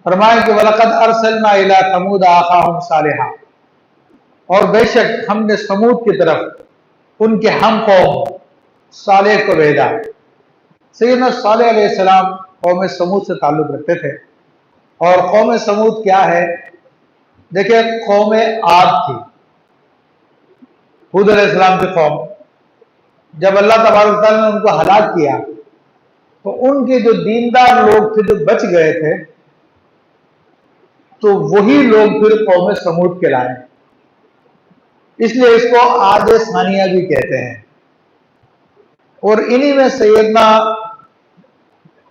فرمائے کہ وَلَقَدْ أَرْسَلْنَا إِلَىٰ ثَمُودَ أَخَاهُمْ صَالِحًا، اور بے شک ہم نے سمود کی طرف ان کے ہم قوم صالح کو بھیجا۔ سیدنا صالح علیہ السلام قوم سمود سے تعلق رکھتے تھے، اور قوم سمود کیا ہے؟ دیکھیں، قوم عاد تھی، ہود علیہ السلام کی قوم۔ جب اللہ تبارک و تعالیٰ نے ان کو ہلاک کیا تو ان کے جو دیندار لوگ تھے جو بچ گئے تھے، تو وہی لوگ پھر قوم سمود کہلائے، اس لیے اس کو عاد ثانیہ بھی کہتے ہیں۔ اور انہی میں سیدنا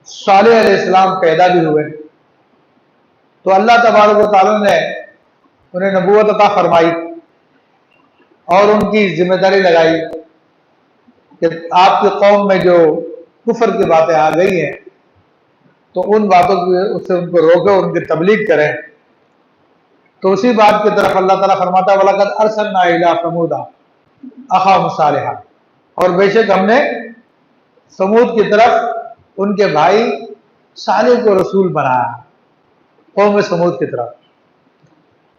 صالح علیہ السلام پیدا بھی ہوئے، تو اللہ تبارک و تعالیٰ نے انہیں نبوت عطا فرمائی اور ان کی ذمہ داری لگائی کہ آپ کی قوم میں جو کفر کی باتیں آ گئی ہیں تو ان باتوں سے ان کو روکو، ان کی تبلیغ کریں۔ تو اسی بات کی طرف اللہ تعالیٰ فرماتا ہے وَلَقَدْ أَرْسَلْنَا إِلَىٰ ثَمُودَ أَخَاهُمْ صَالِحًا، اور بے شک ہم نے سمود کی طرف ان کے بھائی صالح کو رسول بنایا، قوم سمود کی طرف۔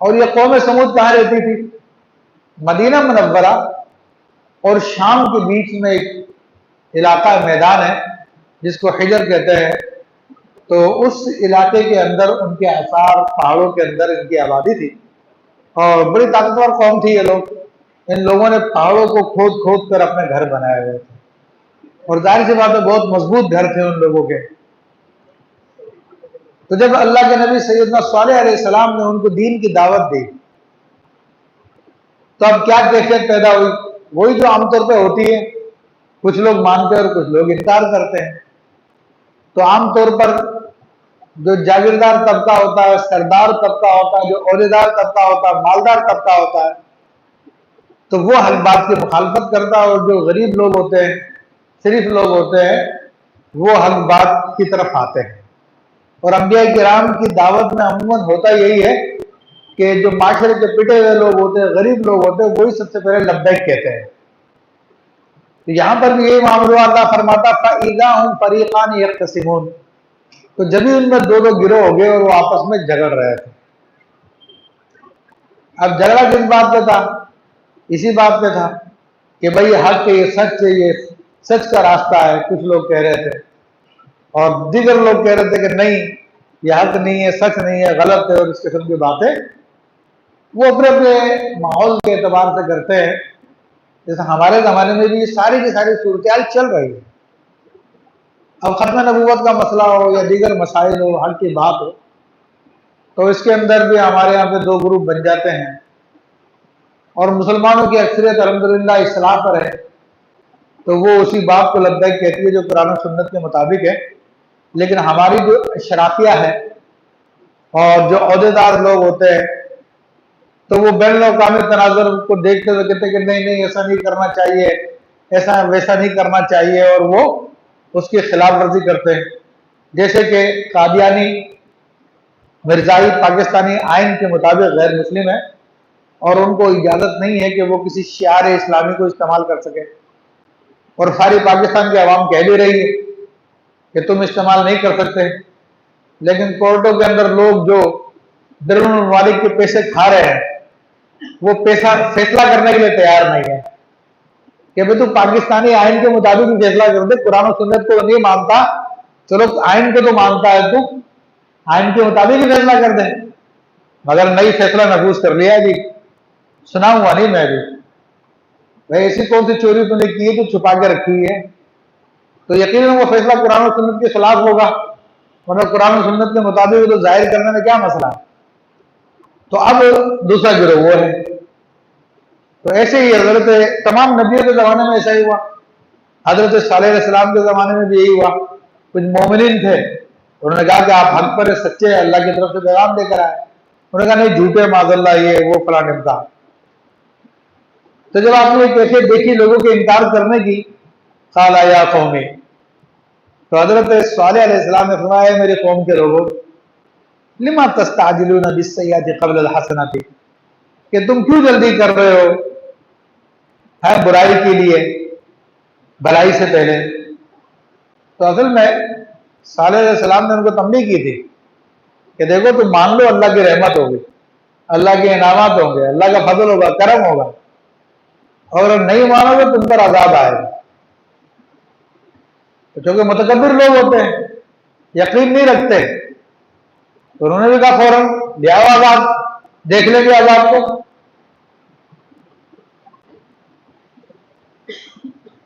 اور یہ قوم سمود کہاں رہتی تھی؟ مدینہ منورہ اور شام کے بیچ میں ایک علاقہ میدان ہے جس کو حجر کہتے ہیں، تو اس علاقے کے اندر ان کے آثار، پہاڑوں کے اندر ان کی آبادی تھی، اور بڑی طاقتور قوم تھی یہ لوگ۔ ان لوگوں نے پہاڑوں کو کھود کھود کر اپنے گھر بنائے ہوئے تھے، اور ظاہر سی بات ہے بہت مضبوط گھر تھے ان لوگوں کے۔ تو جب اللہ کے نبی سیدنا صالح علیہ السلام نے ان کو دین کی دعوت دی تو اب کیا کیفیت پیدا ہوئی؟ وہی جو عام طور پہ ہوتی ہے، کچھ لوگ مانتے ہیں اور کچھ لوگ انکار کرتے ہیں۔ تو عام طور پر جو جاگیردار طبقہ ہوتا ہے، سردار طبقہ ہوتا ہے، جو عہدیدار طبقہ ہوتا ہے، مالدار طبقہ ہوتا ہے، تو وہ حق بات کی مخالفت کرتا ہے، اور جو غریب لوگ ہوتے ہیں، شریف لوگ ہوتے ہیں، وہ حق بات کی طرف آتے ہیں۔ اور انبیاء کرام کی دعوت میں عموماً ہوتا یہی ہے کہ جو معاشرے کے پٹے ہوئے لوگ ہوتے ہیں، غریب لوگ ہوتے ہیں، وہی سب سے پہلے لبیک کہتے ہیں۔ تو یہاں پر بھی یہی معاملہ اللہ فرماتا فَإِذَا هُمْ فَرِيقَانِ يَخْتَصِمُونَ، تو جبھی ان میں دو گروہ ہو گئے اور وہ آپس میں جھگڑ رہے تھے۔ اب جھگڑا کس بات پہ تھا؟ اسی بات پہ تھا کہ بھئی حق ہے، یہ سچ ہے، یہ سچ کا راستہ ہے، کچھ لوگ کہہ رہے تھے، اور دیگر لوگ کہہ رہے تھے کہ نہیں، یہ حق نہیں ہے، سچ نہیں ہے، غلط ہے، اور اس قسم کی باتیں وہ اپنے اپنے ماحول کے اعتبار سے کرتے ہیں۔ جیسے ہمارے زمانے میں بھی یہ ساری کی ساری صورتحال چل رہی ہے۔ اب ختم نبوت کا مسئلہ ہو یا دیگر مسائل ہو، حل کی بات ہو، تو اس کے اندر بھی ہمارے یہاں پہ دو گروپ بن جاتے ہیں، اور مسلمانوں کی اکثریت الحمدللہ اصلاح پر ہے، تو وہ اسی بات کو لبیک کہتی ہے جو قرآن و سنت کے مطابق ہے۔ لیکن ہماری جو اشرافیہ ہے اور جو عہدیدار لوگ ہوتے ہیں، تو وہ بین الاقوامی تناظر کو دیکھتے ہوئے کہتے ہیں کہ نہیں نہیں، ایسا نہیں کرنا چاہیے، ایسا ویسا نہیں کرنا چاہیے، اور وہ اس کی خلاف ورزی کرتے ہیں۔ جیسے کہ قادیانی مرزائی پاکستانی آئین کے مطابق غیر مسلم ہے، اور ان کو اجازت نہیں ہے کہ وہ کسی شعار اسلامی کو استعمال کر سکے، اور ساری پاکستان کی عوام کہہ بھی رہی ہے کہ تم استعمال نہیں کر سکتے، لیکن کورٹوں کے اندر لوگ جو بیرون ممالک کے پیسے کھا رہے ہیں، وہ پیسہ فیصلہ کرنے کے لیے تیار نہیں ہے کہ بھئی تو پاکستانی آئین کے مطابق ہی فیصلہ کر دے، قرآن و سنت کو نہیں مانتا، چلو آئین کو تو مانتا ہے، تو آئین کے مطابق ہی فیصلہ کر دیں، مگر نئی فیصلہ نفوذ کر لیا جی، سنا ہوا نہیں میں بھی، بھائی ایسی کون سی چوری تو نے کی ہے جو چھپا کے رکھی ہے، تو یقیناً وہ فیصلہ قرآن و سنت کے خلاف ہوگا، ورنہ قرآن و سنت کے مطابق تو ظاہر کرنے میں کیا مسئلہ ہے۔ تو اب دوسرا گروہ وہ ہے۔ تو ایسے ہی حضرت تمام نبیوں کے زمانے میں ایسا ہی ہوا، حضرت صالح علیہ السلام کے زمانے میں بھی یہی ہوا۔ کچھ مومنین تھے، انہوں نے کہا کہ آپ حق پر سچے ہیں، اللہ کی طرف سے پیغام لے کر آئے، انہوں نے کہا نہیں جھوٹے، معاذ اللہ، یہ وہ فلاں نمتا۔ تو جب آپ نے کیفیت دیکھی لوگوں کے انکار کرنے کی، قال یا قومی، تو حضرت صالح علیہ السلام نے فرمایا میری قوم کے لوگوں، لما تستعجلون بالسیئۃ قبل الحسنۃ، کہ تم کیوں جلدی کر رہے ہو ہے برائی کے لیے بھلائی سے پہلے۔ تو اصل میں صالح علیہ السلام نے ان کو تنبیہ کی تھی کہ دیکھو تم مان لو اللہ کی رحمت ہوگی، اللہ کے انعامات ہوں گے، اللہ کا فضل ہوگا، کرم ہوگا، اور اگر نہیں مانو گے تم پر عذاب آئے گا۔ تو چونکہ متکبر لوگ ہوتے ہیں، یقین نہیں رکھتے، تو انہوں نے بھی کہا فوراً لے آؤ عذاب، دیکھ لیں گے عذاب کو۔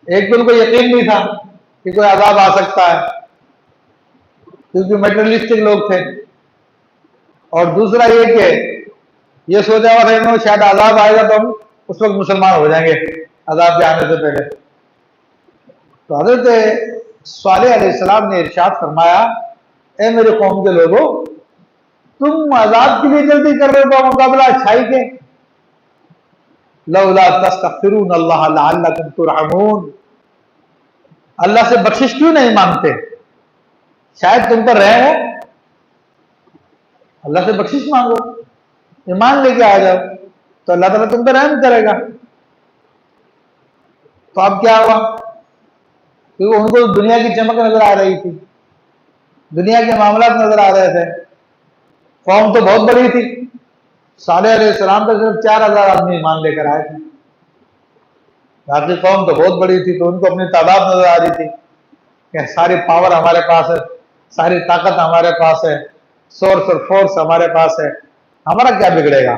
ایک تو ان کو یقین نہیں تھا کہ کوئی عذاب آ سکتا ہے، کیونکہ میٹرلسٹک لوگ تھے، اور دوسرا یہ کہ یہ سوچا ہوا تھا انہوں نے شاید عذاب آئے گا تو ہم اس وقت مسلمان ہو جائیں گے عذاب کے آنے سے پہلے۔ تو حضرت صالح علیہ السلام نے ارشاد فرمایا، اے میرے قوم کے لوگوں، تم عذاب کے لیے جلدی کر رہے ہو مقابلہ اچھائی کے، لولا تستغفرون اللہ لعلکم ترحمون، اللہ سے بخشش کیوں نہیں مانگتے، شاید تم پر رحم ہو، اللہ سے بخشش مانگو، ایمان لے کے آ جاؤ تو اللہ تعالیٰ تم پہ رحم کرے گا۔ تو اب کیا ہوا، کیونکہ ان کو دنیا کی چمک نظر آ رہی تھی، دنیا کے معاملات نظر آ رہے تھے، قوم تو بہت بڑی تھی، صالح علیہ السلام تو صرف 4000 آدمی ایمان لے کر آئے تھے، باقی قوم تو بہت بڑی تھی، تو ان کو اپنی تعداد نظر آ رہی تھی کہ ساری پاور ہمارے پاس ہے، ساری طاقت ہمارے پاس ہے، سورس اور فورس ہمارے پاس ہے، ہمارا کیا بگڑے گا۔